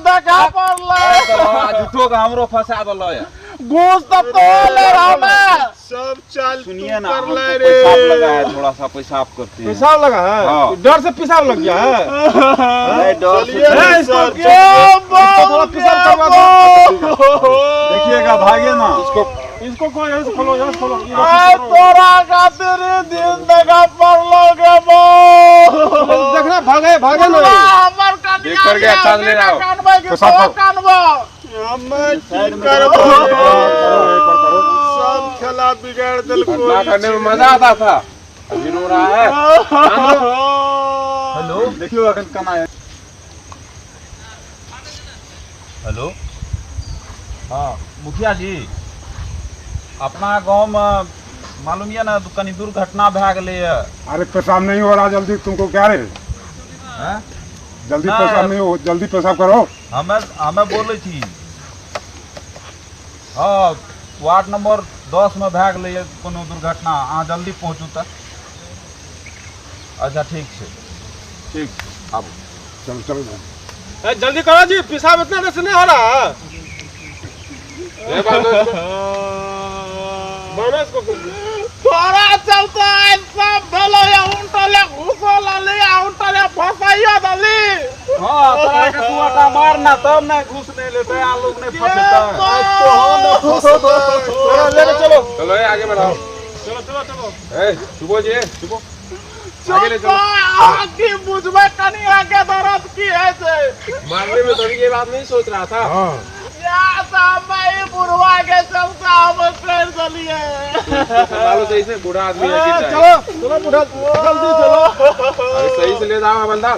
देखा पड़ले झूठो का हमरो फंसा दलो या घूस तब तो ले रहा मैं सब चाल सुनिए ना पेशाब लगा है थोड़ा सा पेशाब करते हैं पेशाब लगा है डर से पेशाब लग गया है डर से थोड़ा पेशाब करवा दो देखिएगा भागे ना इसको खोलो यहाँ से खोलो तोरा खातिर दिन देखा पड़लोगे देखना भागे ना हमर देख कर गया कान ले रहा हो कानबो सब खेला बिगाड़ दिल को करने में मजा आता था अभी रो रहा है हेलो देखियो अखन कना है हेलो हाँ मुखिया जी अपना गांव में मालूम है ना कहीं दुर्घटना भै गए। अरे पेशाब नहीं हो रहा जल्दी तुमको क्या रे जल्दी पेशाब नहीं हो जल्दी पेशाब करो हमें बोले थी हाँ वार्ड नंबर 10 में भै गए कोनो दुर्घटना अहाँ जल्दी पहुँचू तक अच्छा ठीक है ठीक आबू चलो जल्दी करो जी पेशाब इतना देर से नहीं हो रहा तोरा चलता ऐसा भलो या उंटले घुसला ले उंटले फसाइया दली हां तोरा के सुआटा मारना तब ना घुस नहीं लेते आ लोग नहीं फंसता चलो आगे बढ़ाओ चलो ए सुबह जी सुबह आगे ले चलो आगे बुझबे कनी आगे दर्द की है से मारने में तो ये बात नहीं सोच रहा था हाँ या समय बुढ़वा के चलता हम कर दलिए मालूम सही से बूढ़ा आदमी है कि चलो बूढ़ा जल्दी चलो अरे सही से ले जाओ बंदा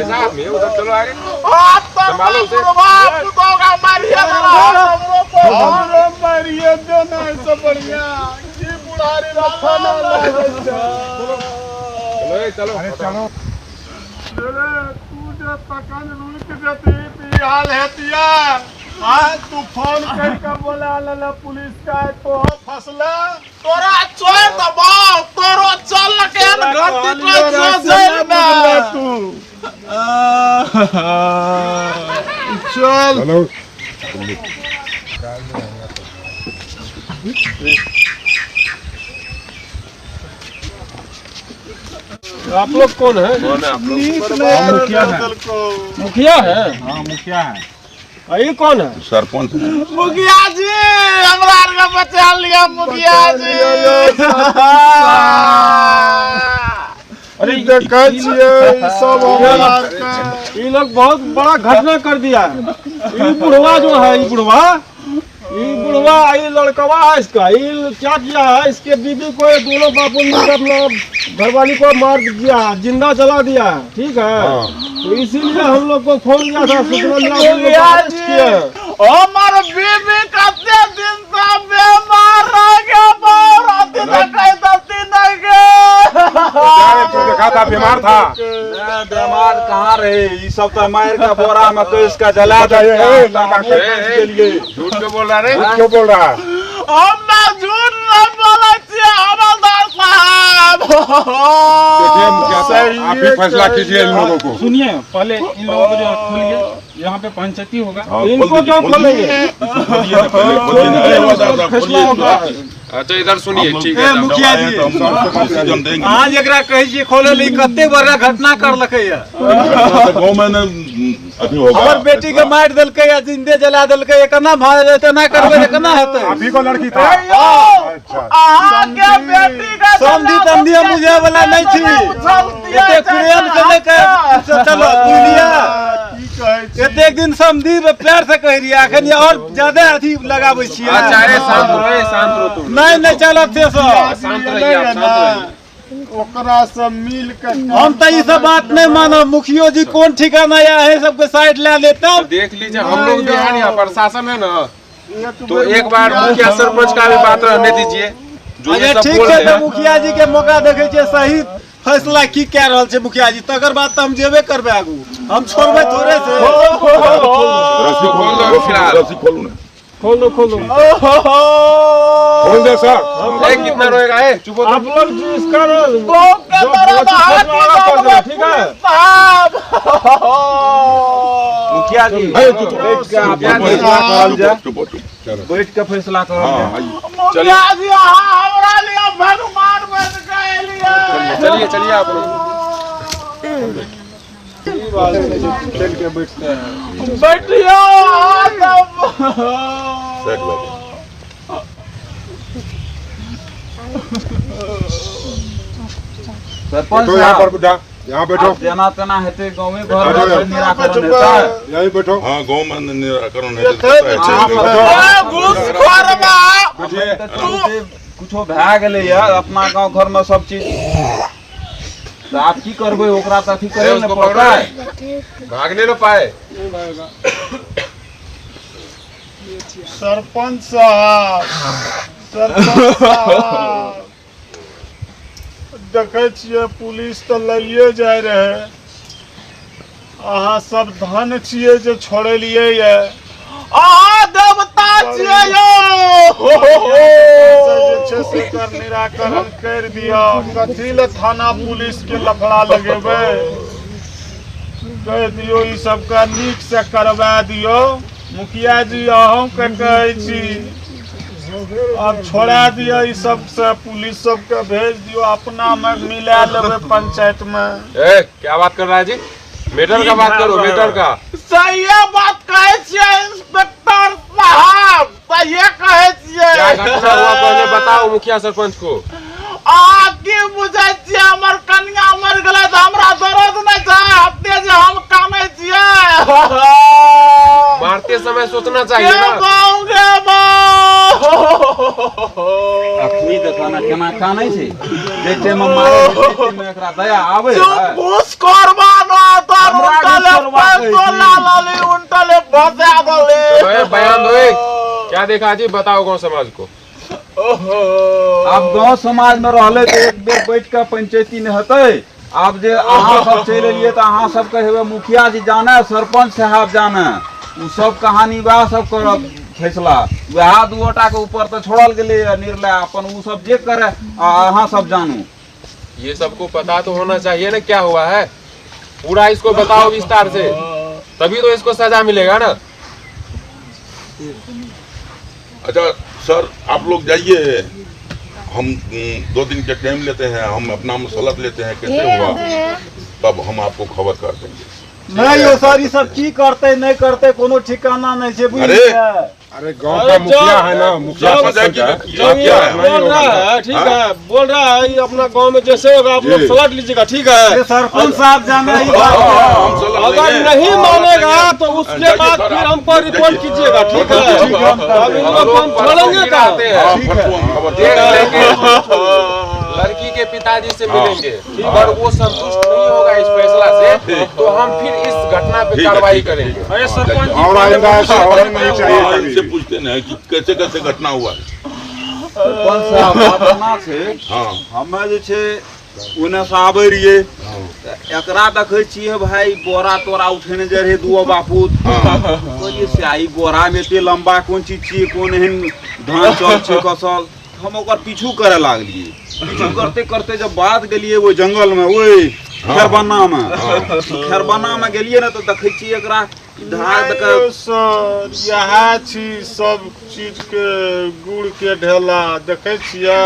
साथ में उधर चलो आगे संभालो से बुढ़वा का मारिए मारिए दो ना सब बढ़िया की बुढ़ारी रखा ना चलो अरे चलो तू जो तकन रुक जाती हाल है तिया आज तू फोन करके बोला ला पुलिस का तो फसला तोरा छोड़ दबो तोरो चल के गलती कर जेल में तू चल चलो आप लोग कौन है मुखिया है हाँ मुखिया है ये कौन है सरपंच मुखिया जी हमरा के बचा लिया मुखिया जी अरे देखा सब ये लोग बहुत बड़ा घटना कर दिया है ये बुढ़वा जो है ये बुढ़वा ये लड़कवा है इसका ये क्या किया है इसके बीबी को ये दोनों बापू ने अपना घरवाली को मार दिया जिंदा जला दिया ठीक है तो इसीलिए हम लोग को फोन किया था मुखिया जी हमार बीबी कते दिन से बीमार रह गया बहुत दिन कहीं दस्ती नहीं गए तू देखा था बीमार था बीमार कहाँ रहे ये सब तो मार का बोरा में तो इसका जला लड़का के लिए झूठ क्यों बोल रहा रे क्यों बोल रहा है हम झूठ नहीं बोले थे हवलदार साहब देखिए मुखिया साहब आप ही फैसला कीजिए इन लोगों को सुनिए पहले इन लोगों को जो खोलिए यहाँ पे पंचायती होगा इनको क्यों खोलेंगे फैसला होगा अच्छा इधर सुनिए ठीक है मुखिया जी आज एकरा कहि छी खोले ली कते बड़ा घटना कर लकै है गांव में अभी होगा हमर बेटी के मार देलकै या जिंदे जला देलकै केना भाग जेते ना करबे त केना हेतै अभी को लड़की था अच्छा आगे बेटी का समझी तंदिया मुझे वाला नहीं थी एते प्रेम से लेके चलो दुनिया एते दिन समझी प्यार से कह रही अखन और ज्यादा अथी लगाबै छी अच्छा रे शांत रहो तुम नहीं चलत थे सब शांत रहिए आप शांत रहिए ओकरा सब मिल के हम तो ये सब बात नहीं मानो मुखियो जी कौन ठिकाना या है सबके साइड ले लेता देख लीजिए हम लोग भी हैं यहाँ प्रशासन है ना तो एक बार मुखिया सरपंच का भी बात रहने दीजिए जो ये सब ठीक बोल है रहे तो हैं मुखिया जी के मौका देखे छे सही फैसला की कह रहल छे मुखिया जी तकर बात तो हम जेबे करबे आगू हम छोड़बे थोड़े से रस्सी खोल दो फिलहाल रस्सी खोलो ना खोल दो खोल दे सर कितना रोएगा चुप आप लोग इसका ठीक है मुखिया जी बैठ के आप फैसला करल जाए, बैठ के फैसला करल जाए। मुखिया जी हमरा लिए भगवान बन गए लिए। चलिए चलिए आप लोग चल के बैठते हैं। बैठियो सरपंच तो यहाँ पर साहब बुढ़ा यहाँ बैठो, आप जेना तेना हेतै गाँव में घर बैठो, में निराकरण हेतै। यहीं बैठो। हाँ गाँव में निराकरण है कुछो भए गेलै यार अपना गांव घर में सब चीज, तो आप की करबै ओकरा त अथी करे न पड़तै। भागने न पाए। सरपंच साहब देखे छियै पुलिस तो लइए जाए रहे, अहाँ सब धन छियै जे छोड़लियै ये। अहाँ देवता छियै यो, जे छै से एकर निराकरण कर दिया। कथी ले थाना पुलिस के लफड़ा लगेबै, कह दियो ई सबका नीक से करवा दियो। मुखिया जी अहूँ के कहै छी अब छोड़ा दिया ई सब से, पुलिस सब के भेज दियो, अपना में मिला लेबै पंचायत में। क्या बात कर रहा है जी? मेटर का बात करो, मेटर का। सही बात कहै छियै इंस्पेक्टर साहब, सही कहै छियै। क्या घटना हुआ पहले बताओ मुखिया सरपंच को। आ की बुझै छियै हमर कन्या मर गेलै त हमरा दर्द नै छै, हफ्ते जे हम कामै छियै। मारते समय सोचना चाहिए ना। अखनी देखो ना केना कानै छै, देखते में मारे देखते में एकरा दया आबै है। घूस करवाना तो उनटले पैसो लालली, उनटले बचा दले। बयान दो, क्या देखा जी बताओ गाँव समाज को। अब गांव समाज में रहले तो एक बेर बैठ के पंचायती न हेतै। आब जे अहाँ सब चलि एलियै त अहाँ सब के हेबे मुखिया जी जाने, सरपंच साहब जाने, उ सब कहानी बा सब करब फैसला। वह दू गोटा के ऊपर तो छोड़ल गेलै निर्णय, अपन उ सब जे करे अहाँ सब जानू। ये सबको पता तो होना चाहिए ना क्या हुआ है, पूरा इसको बताओ विस्तार से, तभी तो इसको सजा मिलेगा ना। अच्छा सर आप लोग जाइए, हम 2 दिन के टाइम लेते हैं, हम अपना मसलत लेते हैं कैसे हुआ, तब हम आपको खबर कर देंगे। नहीं यो सर ये सब की करते नहीं करते कोनो ठिकाना नहीं छै, बुझलिए। अरे गांव का मुखिया है ना, मुखिया सरपंच है। क्या है? नहीं बोल रहा है ठीक है, बोल रहा है ये अपना गांव में जैसे होगा आप लोग जी। सलाट लीजिएगा, ठीक है। सरपंच साहब जाने ही बात है। हम सलाह अगर लेंगे। नहीं मानेगा तो उसके जाइए बाद सर, फिर आप हमको रिपोर्ट जाइए। कीजिएगा, ठीक है। अब इन लोग को हम छोड़ेंगे का? हाँ, परसों हम खबर देख देंगे। लेंगे, लड़की के पिताजी से मिलेंगे, पर वो संतुष्ट नहीं होगा इस फैसला से, तो हम फिर इस घटना पे कार्रवाई करेंगे। अरे सरपंच और आइंदा ऐसा होना नहीं चाहिए हाँ, कभी। इनसे पूछते हैं कि कैसे कैसे घटना हुआ है। सरपंच साहब बात ना छै, हाँ हमे जे छै ओने से आबै रहियै, एकरा देखै छियै भाई बोरा तोरा उठेने जाइ रहै दुओ बापू। कहलिए से आई बोरा में एते लंबा कोन चीज छियै, कोन एहन धान चाउर छै कसल, हम ओकर पीछू करे लागलिए। पीछू करते करते जब बात गेलिए वो जंगल में, ओए खैरबन्ना में, खैरबन्ना में गेलिए ना तो देखै छियै एकरा धार देख सर यह छी सब चीज के गुड़ के ढेला देखे छियै।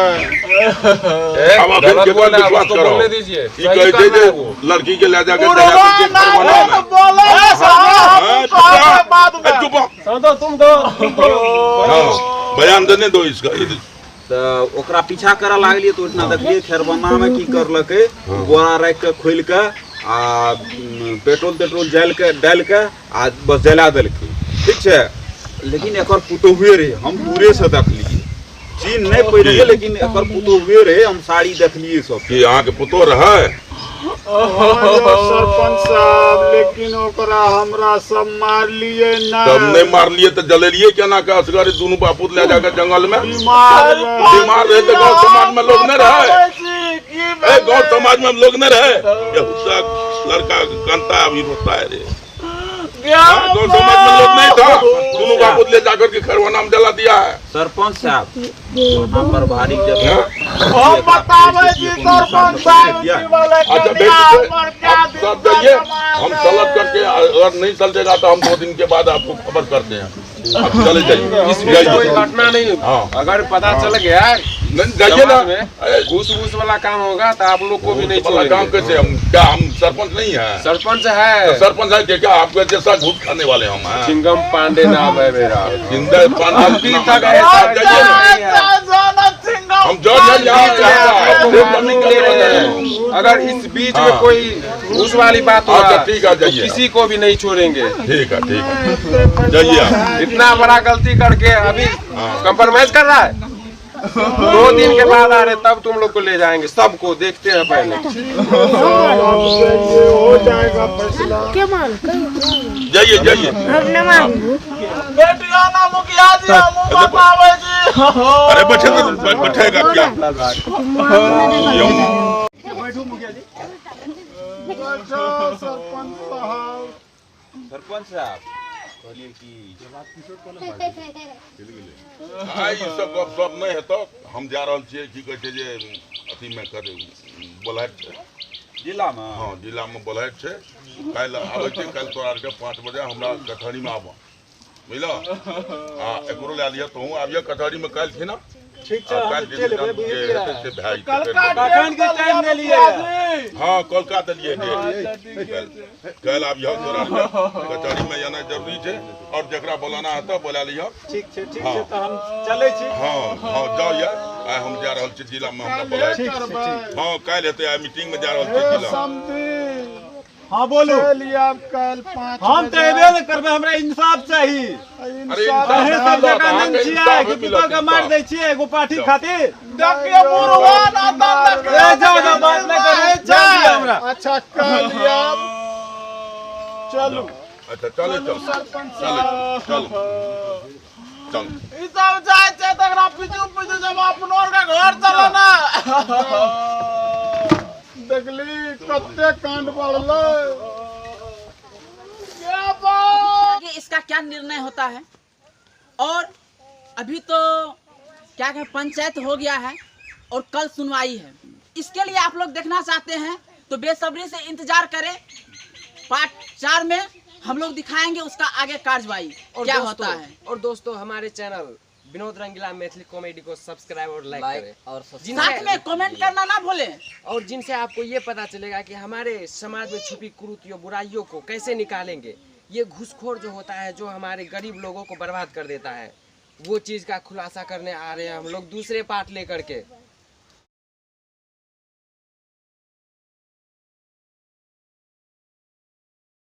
अब आप गलत इनके बोल पर रहे हैं, विश्वास उसको करो। बोलने दीजिए, ये सही कहते करना है थे वो। लड़की के ले जाकर पुरवा दहेज के ना करवाना तो है। बोले हाँ, साहब बाद में। चुप हो। संतो तुम दो हाँ, बयान देने दो इसका। तो ओकरा पीछा करे लागलिए तो ओहिना देखलिए खैरबन्ना में की करलकै, बोरा राख के खोल के आ पेट्रोल तेट्रोल डाल के आ बस जला देलकै, ठीक छै। लेकिन एकर पुतोहुए रहे, हम दूरे से देखलिए, चीन नहीं पड़े लेकिन एकर पुतोहुए रहे, हम साड़ी देखलिए सब। कि यहाँ के पुतोर है सरपंच साहब लेकिन ओकरा हमरा सब मार लिए ना। तब नहीं मार लिए तो जलेलिए क्या ना का असगरी दोनों बापूत ले जाकर जंगल में। बीमार रहे तो गाँव समाज में लोग न रहे, गाँव समाज में लोग न रहे। ये हुस्सा लड़का कांता अभी रोता है रे। 200 मत में लोग नहीं था, दोनों बापू ले जाकर के खरवा नाम जला दिया है। सरपंच साहब वहाँ पर भारी हम बतावे जी सरपंच साहब की वाले अच्छा कन्या पर क्या आप सब जाइए, हम सलट करके अगर नहीं चलेगा तो हम 2 दिन के बाद आपको खबर करते हैं। आप चले जाइए, कोई घटना नहीं, हाँ अगर पता चल गया नहीं जाइए ना, घूस वाला काम होगा तो आप लोग को भी नहीं वाला काम छोड़ेंगे। कैसे हम क्या हम सरपंच नहीं है? सरपंच है, सरपंच है क्या आपके जैसा घूस खाने वाले हम हैं? चिंगम पांडे नाम है मेरा। जिंदा पानी अभी तक जाइए ना, हम जो अगर इस बीच में कोई घूस वाली बात अच्छा, हुआ ठीक है, तो जाइए। किसी को भी नहीं छोड़ेंगे। ठीक है जाइए आप। इतना बड़ा गलती करके अभी कंप्रोमाइज कर रहा है। 2 दिन के बाद आ रहे तब तुम लोग को ले जाएंगे, सबको देखते हैं पहले। हो जाएगा फैसला। जाइए जाइए। बेटिया ना मुखिया जी हम बतावे जी। अरे बैठेगा क्या? अच्छा सरपंच साहब, सरपंच साहब कहलिए कि ई सब गप नहीं है तो हम जा रहल छियै की कहै छै जे अथी में करे बोलाइट छै जिला में। हाँ जिला में बोलाइट छै, काल्हि आबै छै, काल्हि तोरा आरके 5 बजे हमरा कचहरी में आबऽ बुझल। आ एकरो ले लिअ, तोहूँ आबियऽ कचहरी में काल्हि छी ना? ठीक छै, आ हम काल्हि चलि जे एबै, हेतै से भाइ कखन के टाइम देलियै? हाँ कोलका देलियै डेट। काल्हि आबियऽ तोरा कचहरी में आना जरूरी छै, और जकरा बोलाना है तो बोला लिअ। ठीक छै तऽ हम चलै छी। हाँ जाओ यार, आइ हम जा रहल छी जिला में, हमरा बोलाइट। हाँ काल्हि हेतै, आइ मीटिंग में जा रहल छी जिला। समझी। हाँ बोलू। चलिए आप कल 5 हम तो एबे न करबे, हमरा इंसाफ चाही। अरे अहे सब जगह नहीं छियै कि कुत्ता के मार दै छियै एगो पार्टी खातिर। देखिए बुढ़वा ना दंड ए जाओ बात नहीं करे, चल दिया हमरा। अच्छा कल आप चलो। अच्छा चले चल सरपंच चले साहब, चल चल ई सब जाय छै तकरा पीछू जब अपनो के घर चलो ना। देखली कते कांड बढ़ले। क्या बात? कि इसका क्या निर्णय होता है। और अभी तो क्या कहें, पंचायत हो गया है और कल सुनवाई है। इसके लिए आप लोग देखना चाहते हैं तो बेसब्री से इंतजार करें। पार्ट 4 में हम लोग दिखाएंगे उसका आगे कार्रवाई क्या होता है। और दोस्तों हमारे चैनल विनोद रंगीला मैथिली कॉमेडी को सब्सक्राइब और लाइक करें, और साथ में कमेंट करना ना भूलें। और जिनसे आपको ये पता चलेगा कि हमारे समाज में छुपी कुरीतियों बुराइयों को कैसे निकालेंगे। ये घूसखोर जो होता है, जो हमारे गरीब लोगों को बर्बाद कर देता है, वो चीज़ का खुलासा करने आ रहे हैं हम लोग दूसरे पार्ट लेकर के।